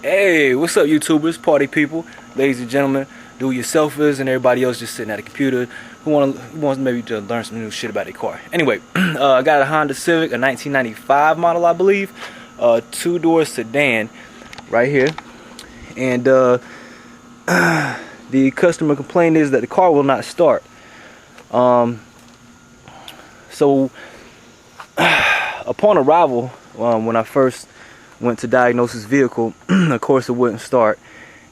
Hey, what's up, YouTubers, party people, ladies and gentlemen, do-it-yourselfers, and everybody else just sitting at a computer who wants maybe to learn some new shit about their car. Anyway, I got a Honda Civic, a 1995 model, I believe, two-door sedan right here, and the customer complaint is that the car will not start. So upon arrival, when I first went to diagnose this vehicle, of course it wouldn't start,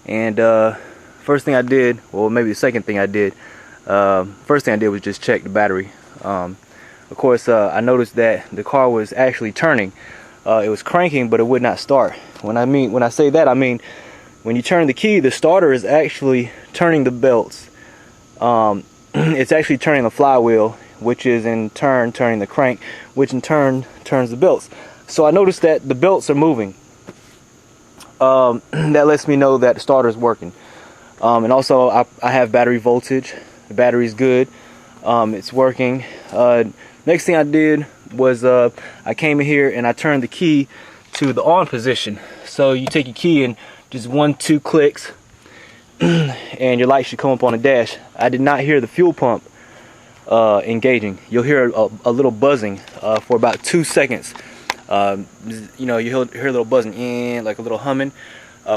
and first thing I did, or maybe the second thing I did, first thing I did was just check the battery. Of course, I noticed that the car was actually turning. It was cranking, but it would not start. When I say that, I mean when you turn the key, the starter is actually turning the belts. It's actually turning the flywheel, which is in turn turning the crank, which in turn turns the belts. So I noticed that the belts are moving. That lets me know that the starter is working. And also I have battery voltage. The battery's good. It's working. Next thing I did was I came in here and I turned the key to the on position. So you take your key and just 1-2 clicks and your light should come up on the dash. I did not hear the fuel pump engaging. You'll hear a little buzzing for about 2 seconds. You know, you hear a little buzzing, like a little humming,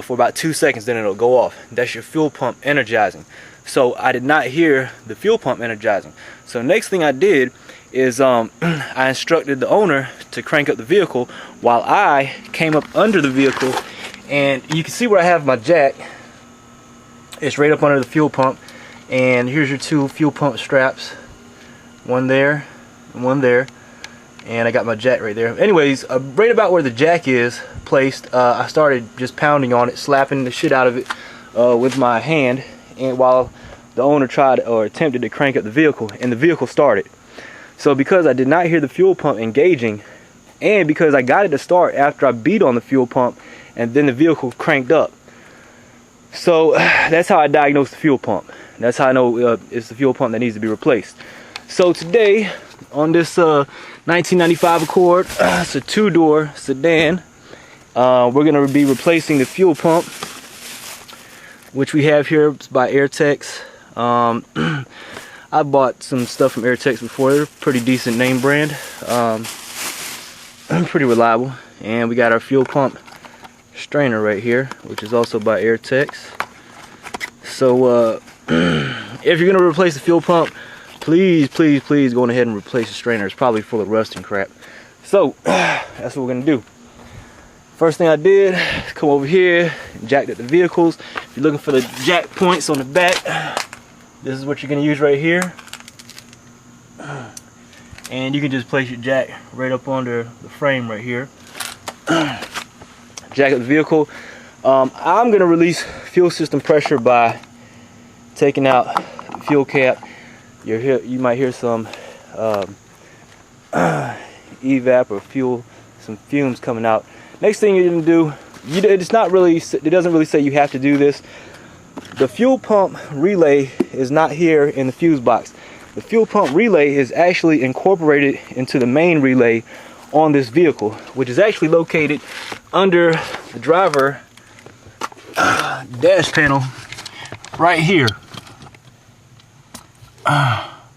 for about 2 seconds, then it'll go off. That's your fuel pump energizing. So I did not hear the fuel pump energizing. So next thing I did is I instructed the owner to crank up the vehicle while I came up under the vehicle, and you can see where I have my jack. It's right up under the fuel pump, and here's your 2 fuel pump straps, one there and one there. And I got my jack right there. Anyways, right about where the jack is placed, I started just pounding on it, slapping the shit out of it with my hand, and while the owner tried or attempted to crank up the vehicle, and the vehicle started. So because I did not hear the fuel pump engaging, and because I got it to start after I beat on the fuel pump, and then the vehicle cranked up. So that's how I diagnosed the fuel pump. That's how I know it's the fuel pump that needs to be replaced. So today, on this 1995 Accord, it's a 2-door sedan. We're going to be replacing the fuel pump, which we have here. It's by Airtex. I bought some stuff from Airtex before. They're a pretty decent name brand, pretty reliable. And we got our fuel pump strainer right here, which is also by Airtex. So if you're going to replace the fuel pump, please go on ahead and replace the strainer. It's probably full of rust and crap. So that's what we're gonna do. First thing I did is come over here and jacked up the vehicles. If you're looking for the jack points on the back, this is what you're gonna use right here. And you can just place your jack right up under the frame right here. Jack up the vehicle. I'm gonna release fuel system pressure by taking out the fuel cap. You might hear some evap or fuel, some fumes coming out. Next thing you're gonna do, it doesn't really say you have to do this. The fuel pump relay is not here in the fuse box. The fuel pump relay is actually incorporated into the main relay on this vehicle, which is actually located under the driver dash panel right here.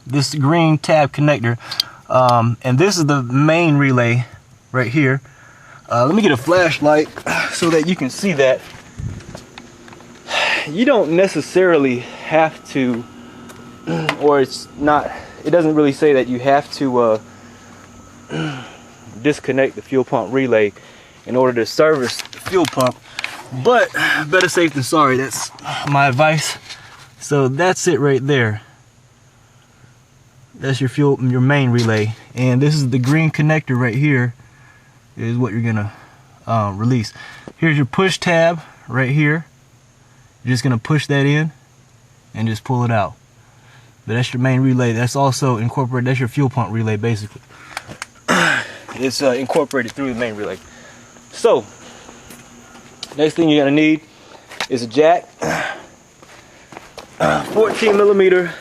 This green tab connector, and this is the main relay right here. Let me get a flashlight so that you can see that. You don't necessarily have to, or it doesn't really say that you have to disconnect the fuel pump relay in order to service the fuel pump, but better safe than sorry. That's my advice. So that's it right there. That's your main relay, and this is the green connector right here is what you're gonna release. Here's your push tab right here. You're just gonna push that in and just pull it out. But that's your main relay. That's also incorporated. That's your fuel pump relay basically. It's incorporated through the main relay. So next thing you're gonna need is a jack, 14mm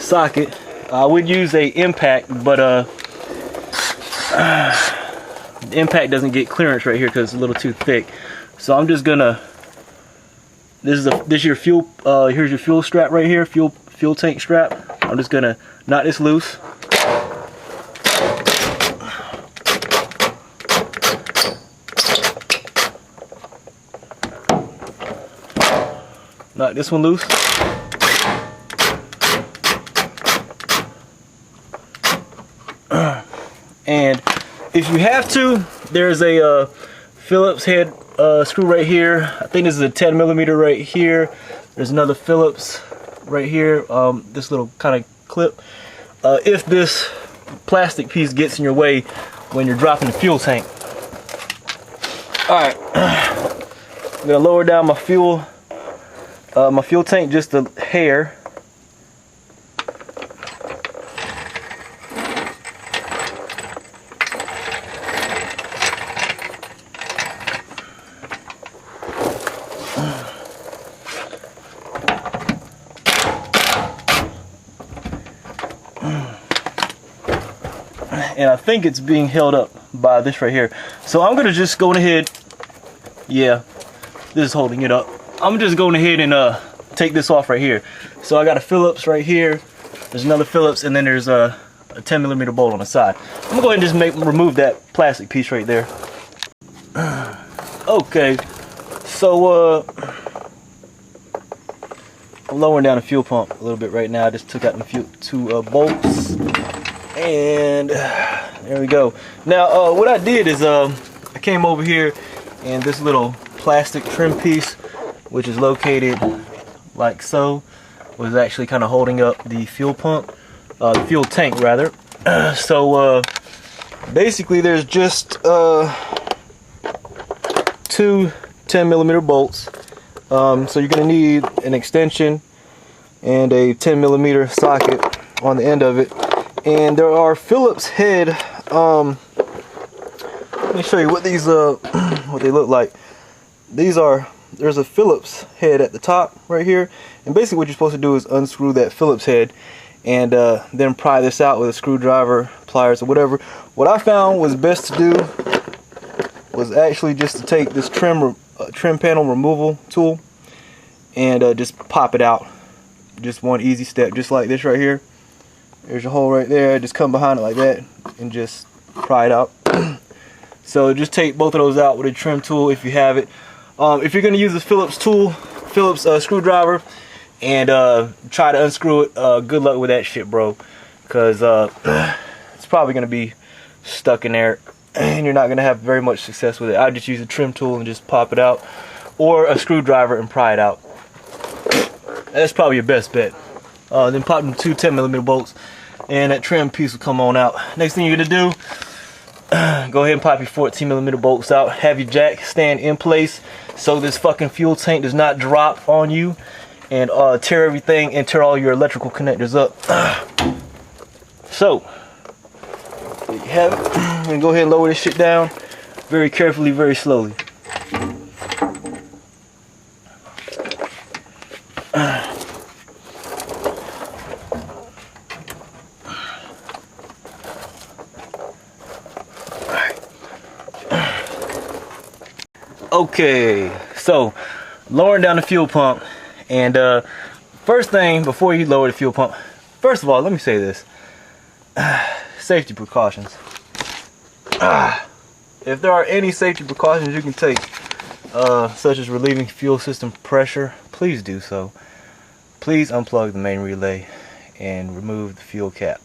socket. I would use a impact, but the impact doesn't get clearance right here because it's a little too thick. So I'm just gonna, this is your fuel, here's your fuel strap right here, fuel tank strap. I'm just gonna knot this loose. Knock this one loose. And if you have to, there's a Phillips head screw right here. I think this is a 10mm right here. There's another Phillips right here. This little kind of clip. If this plastic piece gets in your way when you're dropping the fuel tank. Alright, I'm gonna lower down my fuel tank just a hair. And I think it's being held up by this right here. So I'm gonna just go ahead. Yeah, this is holding it up. I'm just going ahead and take this off right here. So I got a Phillips right here. There's another Phillips, and then there's a 10mm bolt on the side. I'm gonna go ahead and just remove that plastic piece right there. Okay, so I'm lowering down the fuel pump a little bit right now. I just took out the two bolts. And there we go. Now what I did is I came over here, and this little plastic trim piece, which is located like so, was actually kind of holding up the fuel pump, the fuel tank rather. So basically there's just 2 10mm bolts. So you're gonna need an extension and a 10mm socket on the end of it. And there are Phillips head, let me show you what these what they look like. There's a Phillips head at the top right here, and basically what you're supposed to do is unscrew that Phillips head and then pry this out with a screwdriver, pliers, or whatever. What I found was best to do was actually just to take this trim panel removal tool and just pop it out. Just one easy step, just like this right here. There's a hole right there. Just come behind it like that and just pry it out. So just take both of those out with a trim tool if you have it. If you're going to use a Phillips screwdriver and try to unscrew it, good luck with that shit, bro. Because it's probably going to be stuck in there and you're not going to have very much success with it. I just use a trim tool and just pop it out, or a screwdriver and pry it out. That's probably your best bet. Then pop them 2 10mm bolts and that trim piece will come on out. Next thing you're going to do, go ahead and pop your 14mm bolts out. Have your jack stand in place so this fucking fuel tank does not drop on you and tear everything and tear all your electrical connectors up. So there you have it. I'm going to go ahead and lower this shit down very carefully, very slowly. Okay, so lowering down the fuel pump, and first thing before you lower the fuel pump, first of all, let me say this: safety precautions. If there are any safety precautions you can take, such as relieving fuel system pressure, please do so. Please unplug the main relay and remove the fuel cap.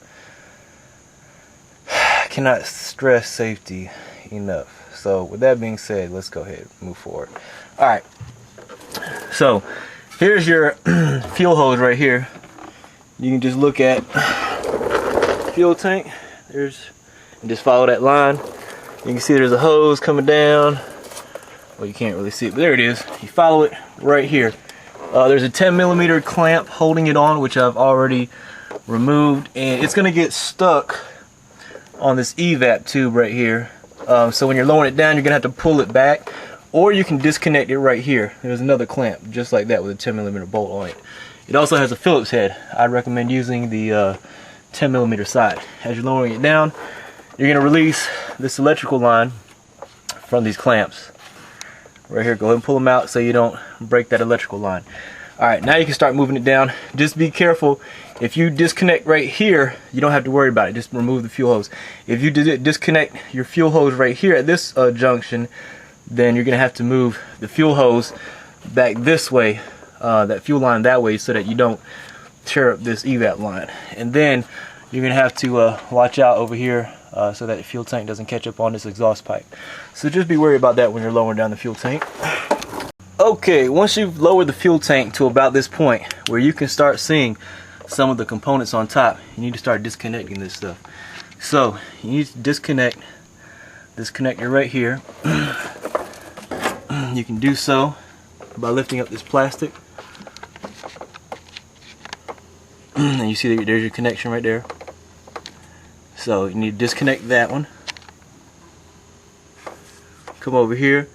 I cannot stress safety enough. So with that being said, let's go ahead and move forward. Alright, so here's your fuel hose right here. You can just look at fuel tank. And just follow that line. You can see there's a hose coming down. Well, you can't really see it, but there it is. You follow it right here. There's a 10mm clamp holding it on, which I've already removed, and it's gonna get stuck on this evap tube right here. So when you're lowering it down, you're gonna have to pull it back, or you can disconnect it right here. There's another clamp just like that with a 10mm bolt on it. It also has a Phillips head. I'd recommend using the 10mm side. As you're lowering it down, you're gonna release this electrical line from these clamps right here. Go ahead and pull them out so you don't break that electrical line. Alright, now you can start moving it down. Just be careful. If you disconnect right here, you don't have to worry about it. Just remove the fuel hose. If you disconnect your fuel hose right here at this junction, then you're going to have to move the fuel hose back this way, that fuel line that way, so that you don't tear up this evap line. And then you're going to have to watch out over here so that the fuel tank doesn't catch up on this exhaust pipe. So just be worried about that when you're lowering down the fuel tank. Okay, once you've lowered the fuel tank to about this point where you can start seeing some of the components on top, you need to start disconnecting this stuff. So you need to disconnect this connector right here. You can do so by lifting up this plastic, and you see that there's your connection right there. So you need to disconnect that one. Come over here,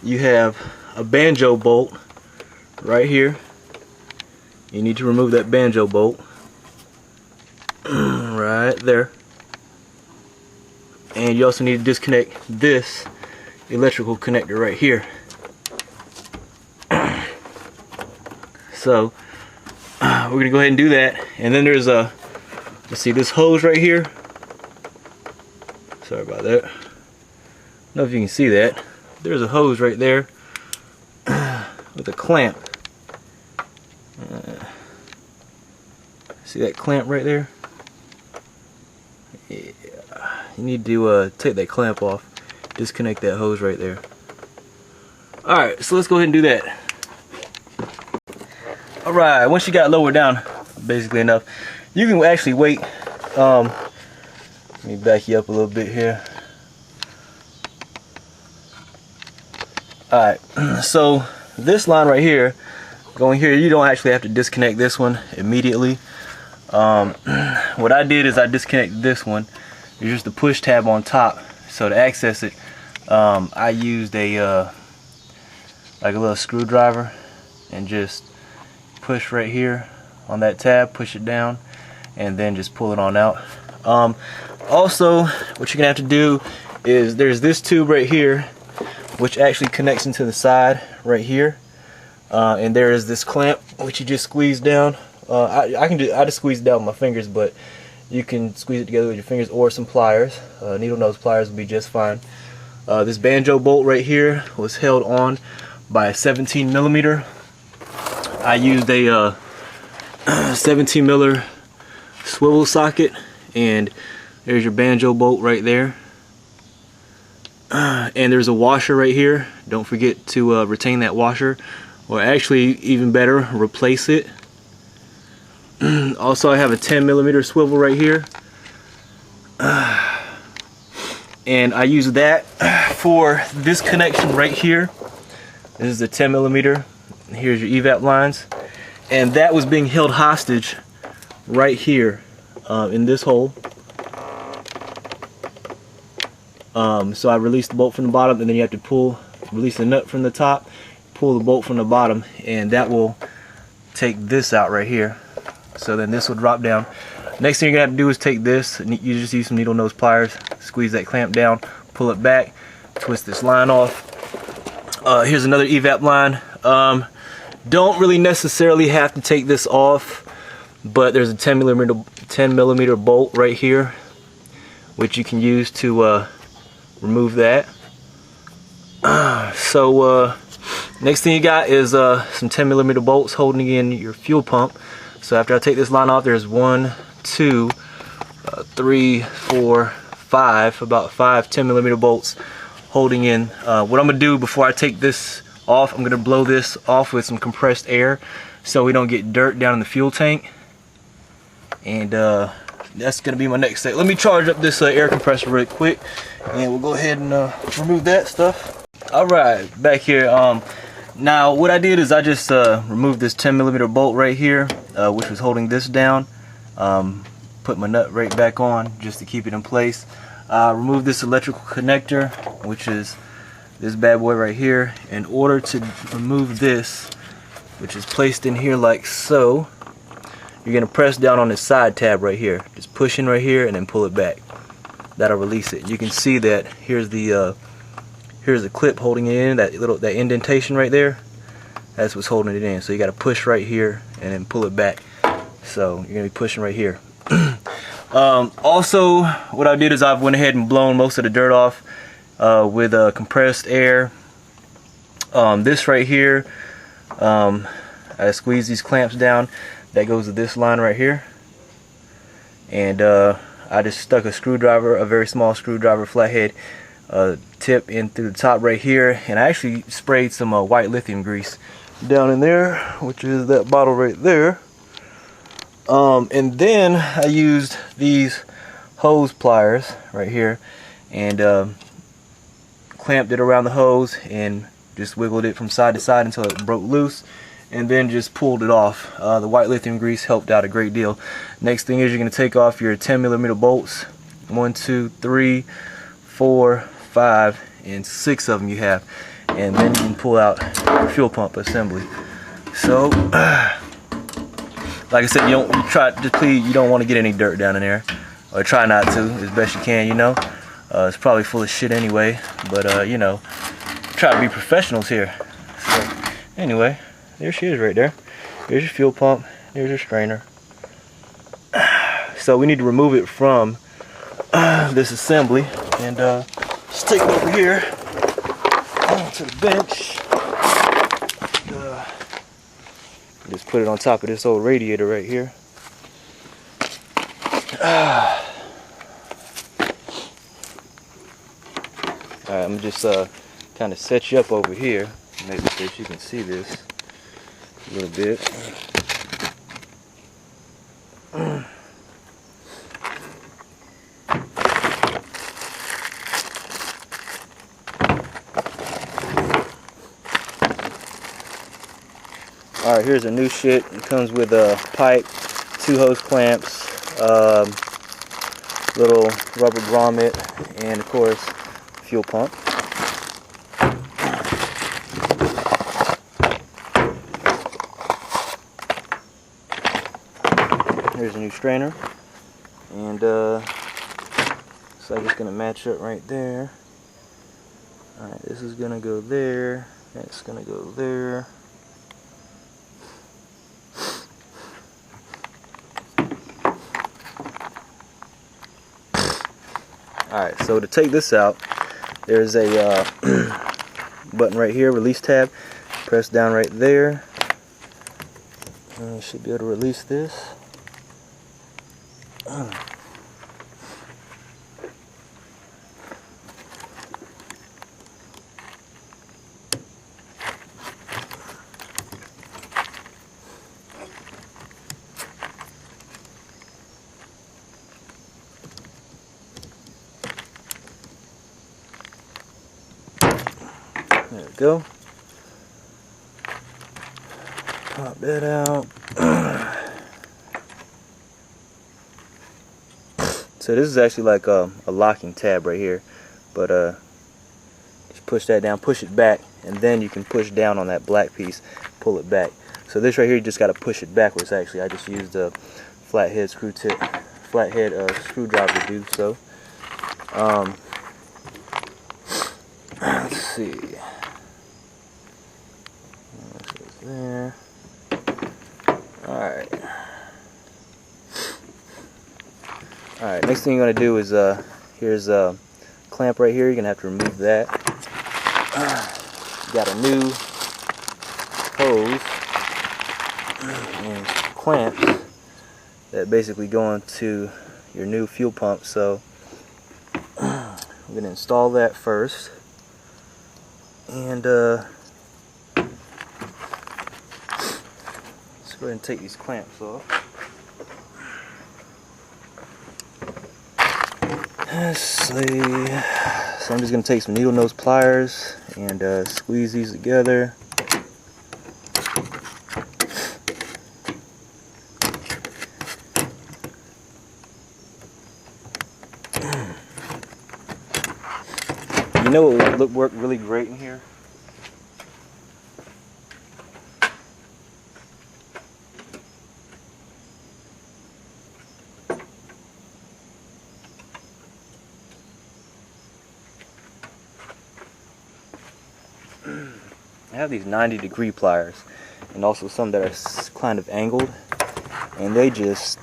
you have a banjo bolt right here. You need to remove that banjo bolt right there. And you also need to disconnect this electrical connector right here. So we're gonna go ahead and do that. And then there's a, let's see, this hose right here. Sorry about that. I don't know if you can see that. There's a hose right there with a clamp. See that clamp right there? Yeah. You need to take that clamp off. Disconnect that hose right there. Alright, so let's go ahead and do that. Alright, once you got it lowered down basically enough, you can actually wait. Let me back you up a little bit here. Alright, so this line right here, going here, you don't actually have to disconnect this one immediately. What I did is I disconnected this one. There's just a push tab on top. So to access it, I used a like a little screwdriver and just push right here on that tab, push it down, and then just pull it on out. Also, what you're gonna have to do is there's this tube right here, which actually connects into the side right here, and there is this clamp which you just squeeze down. I just squeeze it down with my fingers, but you can squeeze it together with your fingers or some pliers. Needle nose pliers will be just fine. This banjo bolt right here was held on by a 17 millimeter. I used a 17 millimeter swivel socket, and there's your banjo bolt right there. And there's a washer right here. Don't forget to retain that washer, or actually even better, replace it. Also, I have a 10 millimeter swivel right here, and I use that for this connection right here. This is a 10 millimeter. Here's your evap lines, and that was being held hostage right here in this hole. So I released the bolt from the bottom, and then you have to release the nut from the top, pull the bolt from the bottom, and that will take this out right here. So then this will drop down. Next thing you're gonna have to do is take this, and you just use some needle nose pliers, squeeze that clamp down, pull it back, twist this line off. Here's another evap line. Don't really necessarily have to take this off, but there's a 10 millimeter bolt right here, which you can use to remove that. Next thing you got is some 10 millimeter bolts holding in your fuel pump. So after I take this line off, there's 1, 2, 3, 4, 5, about 5 10 millimeter bolts holding in. What I'm gonna do before I take this off, I'm gonna blow this off with some compressed air so we don't get dirt down in the fuel tank. And that's gonna be my next step. Let me charge up this air compressor real quick, and we'll go ahead and remove that stuff. Alright, back here. Now what I did is I just removed this 10 millimeter bolt right here, which was holding this down. Put my nut right back on just to keep it in place. Remove this electrical connector, which is this bad boy right here. In order to remove this, which is placed in here like so, you're gonna press down on this side tab right here. Just push in right here and then pull it back. That'll release it. You can see that here's the here's a clip holding it in, that indentation right there. That's what's holding it in. So you got to push right here and then pull it back. So you're gonna be pushing right here. Also, what I did is I've went ahead and blown most of the dirt off with compressed air. This right here, I squeeze these clamps down. That goes to this line right here, and I just stuck a screwdriver, a very small screwdriver, flathead tip in through the top right here, and I actually sprayed some white lithium grease down in there, which is that bottle right there. And then I used these hose pliers right here and clamped it around the hose and just wiggled it from side to side until it broke loose, and then just pulled it off. The white lithium grease helped out a great deal. Next thing is you're going to take off your 10mm bolts. 1, 2, 3, 4, 5, and 6 of them you have, and then you can pull out your fuel pump assembly. So like I said, you don't want to get any dirt down in there, or try not to as best you can, you know. It's probably full of shit anyway, but you know, try to be professionals here. So anyway, there she is right there. Here's your fuel pump, here's your strainer. So we need to remove it from this assembly, and just take it over here to the bench. Just put it on top of this old radiator right here. Alright, I'm just kind of set you up over here, maybe so you can see this a little bit. Alright, here's a new shit. It comes with a pipe, 2 hose clamps, little rubber grommet, and of course, fuel pump. Here's a new strainer, and so it's gonna match up right there. Alright, this is gonna go there, that's gonna go there. Alright, so to take this out, there's a button right here, release tab. Press down right there. You should be able to release this. There we go. Pop that out. So this is actually like a locking tab right here, but just push that down, push it back, and then you can push down on that black piece, pull it back. So this right here, you just got to push it backwards. Actually, I just used a flathead screwdriver to do so. Let's see. There. Alright. Alright, next thing you're going to do is, here's a clamp right here. You're going to have to remove that. You got a new hose and clamps that basically go into your new fuel pump. So, I'm going to install that first. And, let's go ahead and take these clamps off. Let's see. So I'm just going to take some needle nose pliers and squeeze these together. You know what would work really great in here? I have these 90-degree pliers, and also some that are kind of angled, and they'll just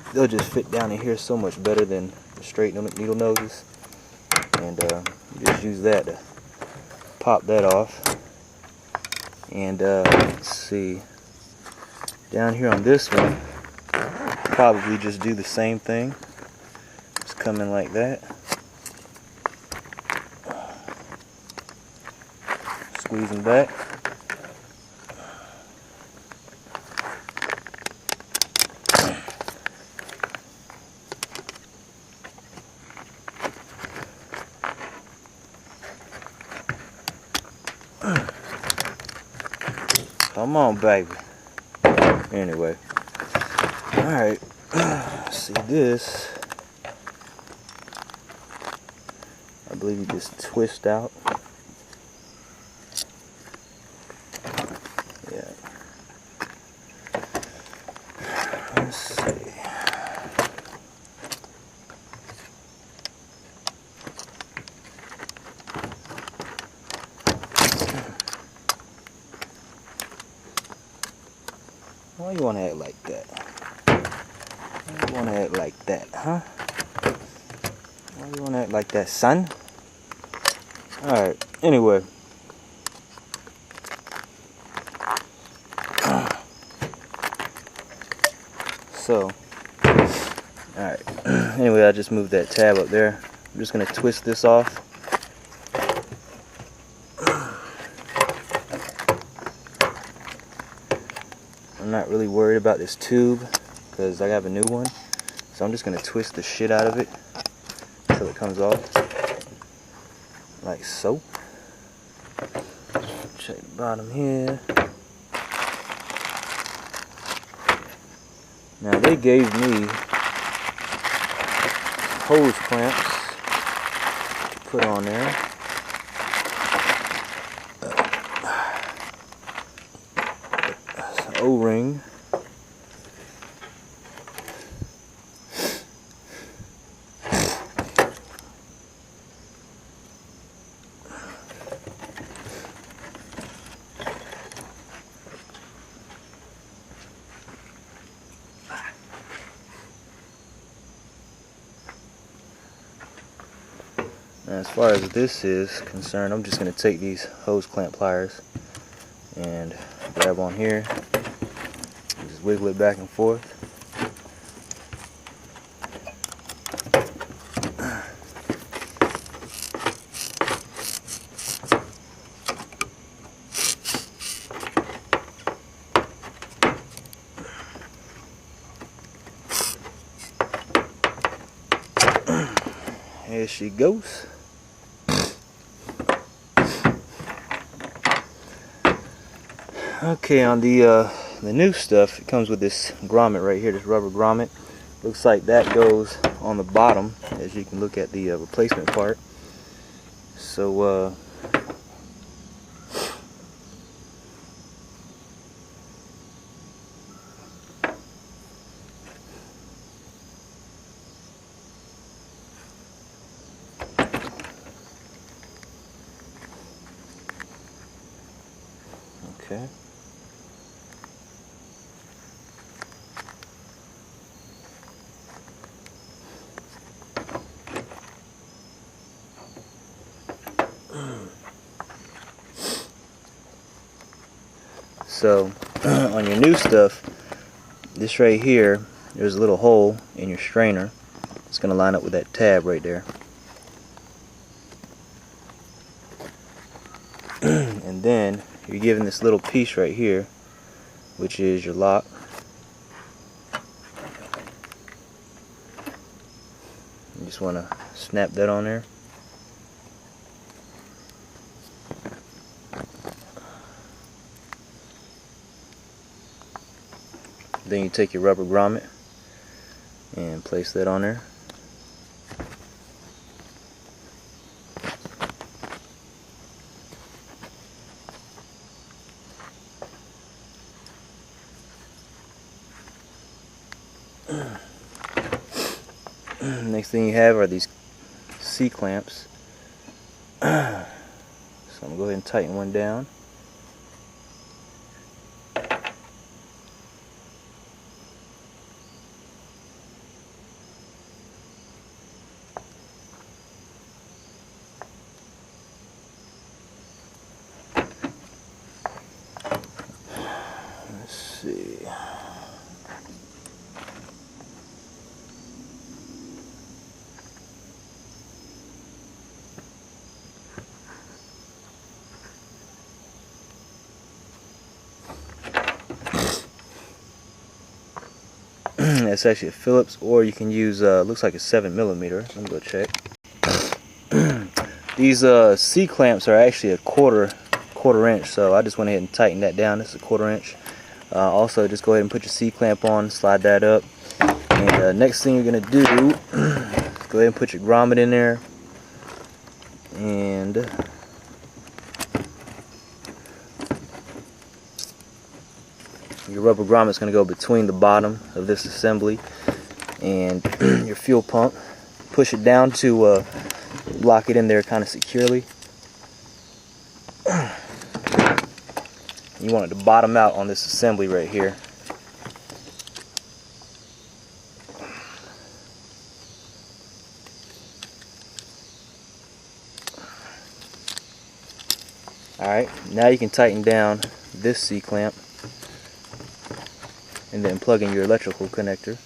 fit down in here so much better than the straight needle noses. And you just use that to pop that off. And let's see, down here on this one, probably just do the same thing. Just come in like that, squeeze them back. Come on, baby. Anyway, alright, see this, I believe you just twist out. Yeah. Let's see. Why you want to act like that? Why you want to act like that, huh? Why you want to act like that, son? Alright, anyway. So, alright. Anyway, I just moved that tab up there. I'm just going to twist this off. I'm not really worried about this tube because I have a new one, so I'm just going to twist the shit out of it until it comes off, like so. Check the bottom here. Now they gave me hose clamps to put on there. O-ring. Now, as far as this is concerned, I'm just going to take these hose clamp pliers and grab on here. Just wiggle it back and forth. Here she goes. Okay, on the new stuff, it comes with this grommet right here, this rubber grommet. Looks like that goes on the bottom, as you can look at the replacement part. So okay. So on your new stuff, this right here, there's a little hole in your strainer. It's going to line up with that tab right there. And then you're given this little piece right here, which is your lock. You just want to snap that on there. Then you take your rubber grommet and place that on there. Next thing you have are these C-clamps. So I'm going to go ahead and tighten one down. It's actually a Phillips, or you can use looks like a 7mm. Let me go check. These C clamps are actually a quarter inch, so I just went ahead and tightened that down. This is a 1/4 inch. Also, just go ahead and put your C clamp on, slide that up, and next thing you're gonna do, go ahead and put your grommet in there, and your rubber grommet's gonna go between the bottom of this assembly and your fuel pump. Push it down to lock it in there kind of securely. You want it to bottom out on this assembly right here. Alright, now you can tighten down this C clamp and then plug in your electrical connector.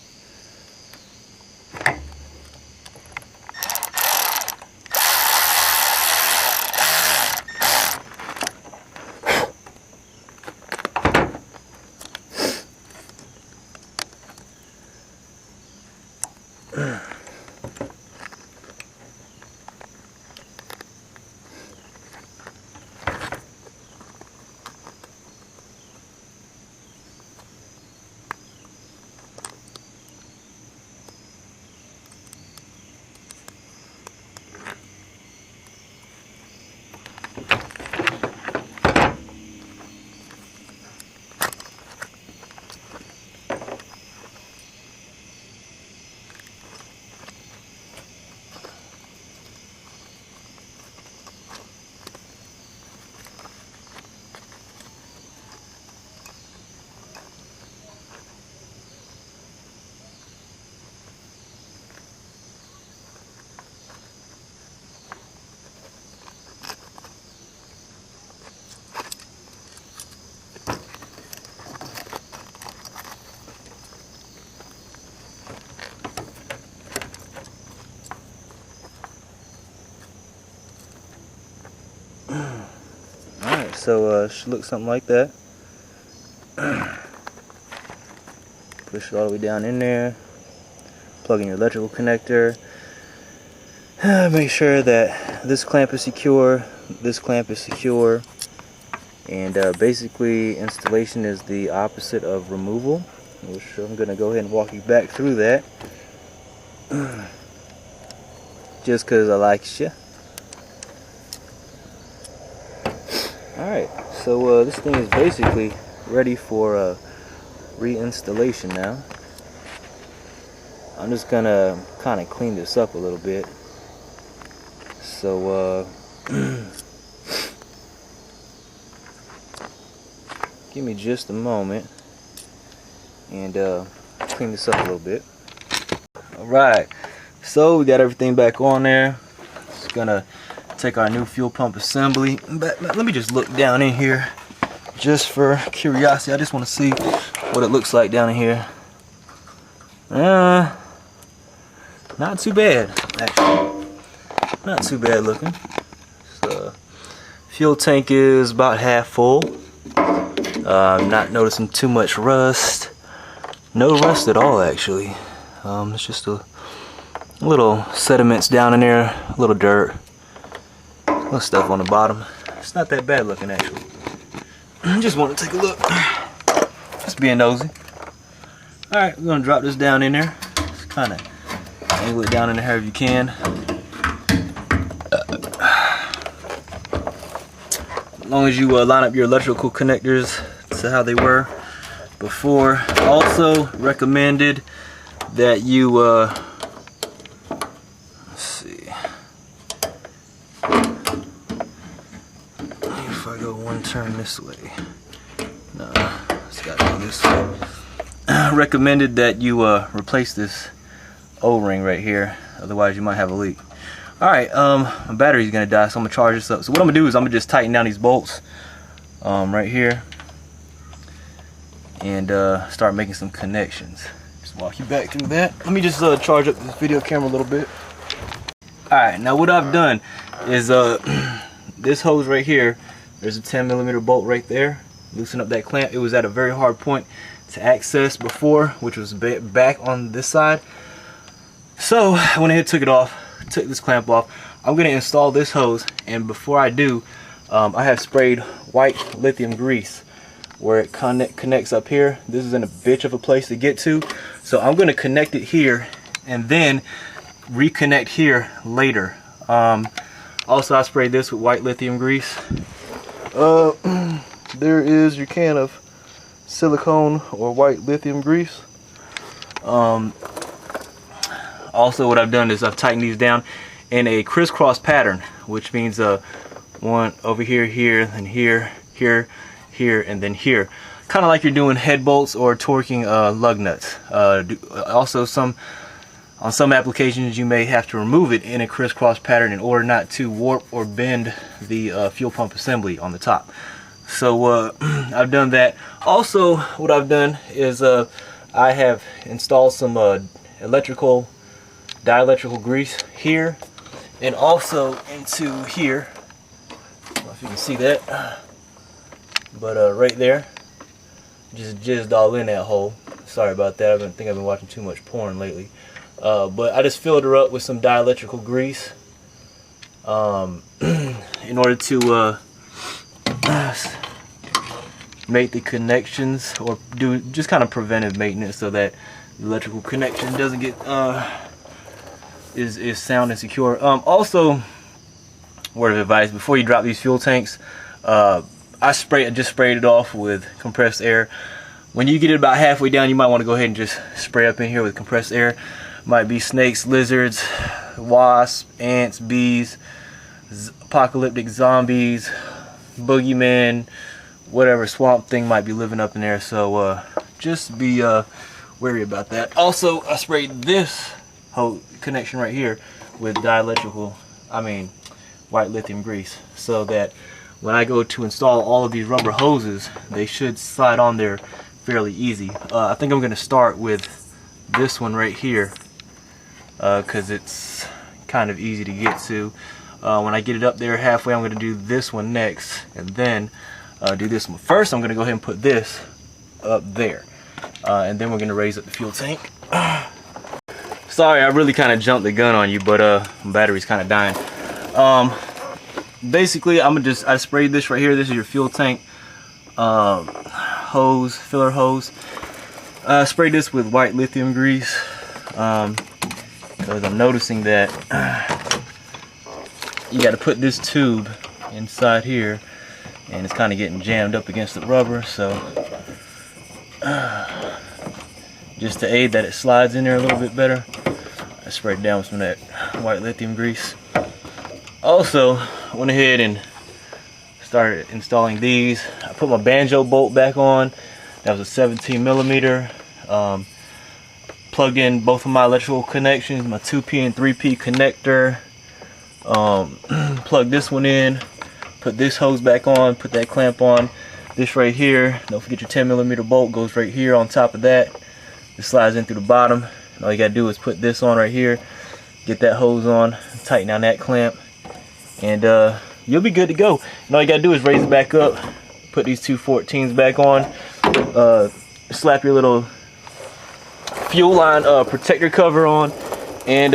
Alright, so it should look something like that. Push it all the way down in there. Plug in your electrical connector. Make sure that this clamp is secure, this clamp is secure. And basically installation is the opposite of removal, which I'm going to go ahead and walk you back through that. Just because I like you. Alright, so this thing is basically ready for reinstallation now. I'm just gonna kind of clean this up a little bit. So give me just a moment and clean this up a little bit. Alright, so we got everything back on there. Just gonna take our new fuel pump assembly. But let me just look down in here just for curiosity. I just want to see what it looks like down in here. Not too bad, actually. Not too bad looking. So, fuel tank is about half full. I'm not noticing too much rust. No rust at all, actually. It's just a little sediments down in there, a little dirt. Little stuff on the bottom. It's not that bad looking, actually. Just want to take a look. Just being nosy. Alright, we're going to drop this down in there. Just kind of angle it down in there however you can. As long as you line up your electrical connectors to how they were before. Also recommended that you if I go one turn this way, no, it's got to go this way. Recommended that you replace this O-ring right here, otherwise you might have a leak. Alright, my battery's gonna die, so I'm gonna charge this up. So what I'm gonna do is I'm gonna just tighten down these bolts right here and start making some connections. Just walk you back through that. Let me just charge up this video camera a little bit. Alright, now what I've done is this hose right here, there's a 10mm bolt right there. loosen up that clamp. It was at a very hard point to access before, which was back on this side. So I went ahead and took it off, took this clamp off. I'm going to install this hose, and before I do, I have sprayed white lithium grease where it connects up here. This is in a bitch of a place to get to, so I'm going to connect it here and then reconnect here later. Also, I sprayed this with white lithium grease. There is your can of silicone or white lithium grease. Also, what I've done is I've tightened these down in a crisscross pattern, which means one over here, here, and here, here, here, and then here. Kind of like you're doing head bolts or torquing lug nuts. Also, on some applications you may have to remove it in a crisscross pattern in order not to warp or bend the fuel pump assembly on the top. So I've done that. Also, what I've done is I have installed some dielectrical grease here and also into here. I don't know if you can see that, but right there, just jizzed all in that hole. Sorry about that. I think I've been watching too much porn lately. But I just filled her up with some dielectrical grease in order to make the connections, or do just kind of preventive maintenance so that the electrical connection doesn't get is sound and secure. Also, word of advice: before you drop these fuel tanks, I just sprayed it off with compressed air. When you get it about halfway down, you might want to go ahead and just spray up in here with compressed air. Might be snakes, lizards, wasps, ants, bees, apocalyptic zombies, boogeymen, whatever swamp thing might be living up in there. So just be wary about that. Also, I sprayed this whole connection right here with white lithium grease, so that when I go to install all of these rubber hoses, they should slide on there fairly easy. I think I'm going to start with this one right here, because it's kind of easy to get to. When I get it up there halfway, I'm going to do this one next, and then do this one. First, I'm going to go ahead and put this up there, and then we're going to raise up the fuel tank. Sorry, I really kind of jumped the gun on you, but my battery's kind of dying. Basically, I sprayed this right here. This is your fuel tank hose, filler hose. I sprayed this with white lithium grease because I'm noticing that you got to put this tube inside here, and it's kind of getting jammed up against the rubber. So just to aid that it slides in there a little bit better, I sprayed down with some of that white lithium grease. Also, went ahead and started installing these. I put my banjo bolt back on. That was a 17 millimeter. Plugged in both of my electrical connections, my 2P and 3P connector. Plug this one in, put this hose back on, put that clamp on. This right here, don't forget your 10 millimeter bolt goes right here on top of that. It slides in through the bottom. And all you gotta do is put this on right here, get that hose on, tighten down that clamp, and you'll be good to go. And all you gotta do is raise it back up, put these two 14s back on, slap your little fuel line protector cover on, and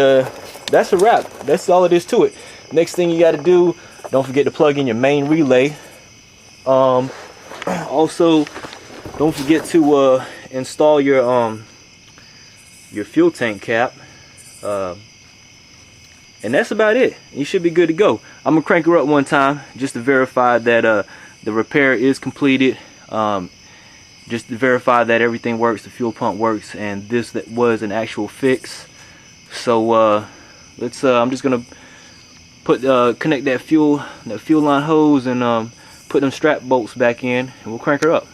that's a wrap. That's all it is to it. Next thing you got to do, don't forget to plug in your main relay. Also, don't forget to install your fuel tank cap, and that's about it. You should be good to go. I'm gonna crank her up one time just to verify that the repair is completed. Just to verify that everything works, the fuel pump works, and that was an actual fix. So let's. I'm just gonna connect that fuel line hose and put them strap bolts back in, and we'll crank her up.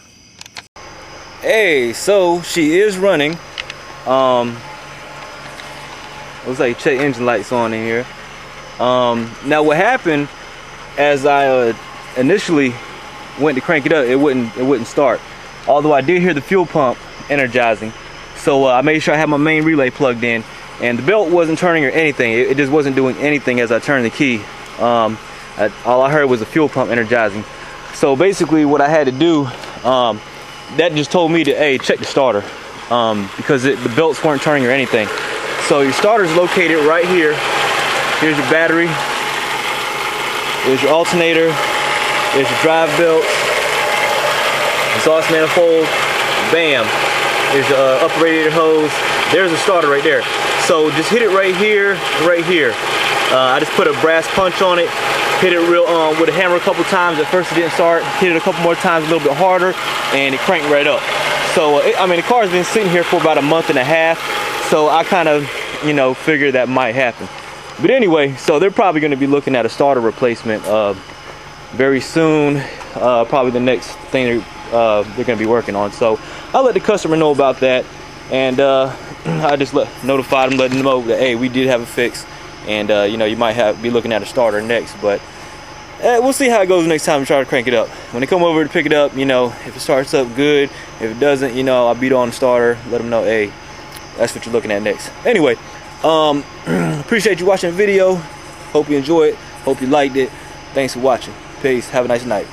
Hey, so she is running. Looks like check engine lights on in here. Now what happened, as I initially went to crank it up, it wouldn't start. Although I did hear the fuel pump energizing, so I made sure I had my main relay plugged in, and the belt wasn't turning or anything. It just wasn't doing anything as I turned the key. All I heard was the fuel pump energizing. So basically what I had to do that just told me to, hey, check the starter, because the belts weren't turning or anything. So your starter is located right here. Here's your battery. There's your alternator. There's your drive belt. Exhaust manifold. Bam. There's your upper radiator hose. There's the starter right there. So just hit it right here, right here. I just put a brass punch on it. Hit it real with a hammer a couple times. At first it didn't start. Hit it a couple more times, a little bit harder, and it cranked right up. So I mean, the car's been sitting here for about a month and a half. So I kind of, you know, figured that might happen. But anyway, so they're probably going to be looking at a starter replacement very soon. Probably the next thing they're going to be working on. So I'll let the customer know about that, and I just notified them, letting them know that, hey, we did have a fix, and you know, you might be looking at a starter next. But we'll see how it goes next time we try to crank it up. When they come over to pick it up, you know, if it starts up good, if it doesn't, you know, I'll beat on the starter, let them know, hey, that's what you're looking at next. Anyway, appreciate you watching the video. Hope you enjoyed it. Hope you liked it. Thanks for watching. Peace. Have a nice night.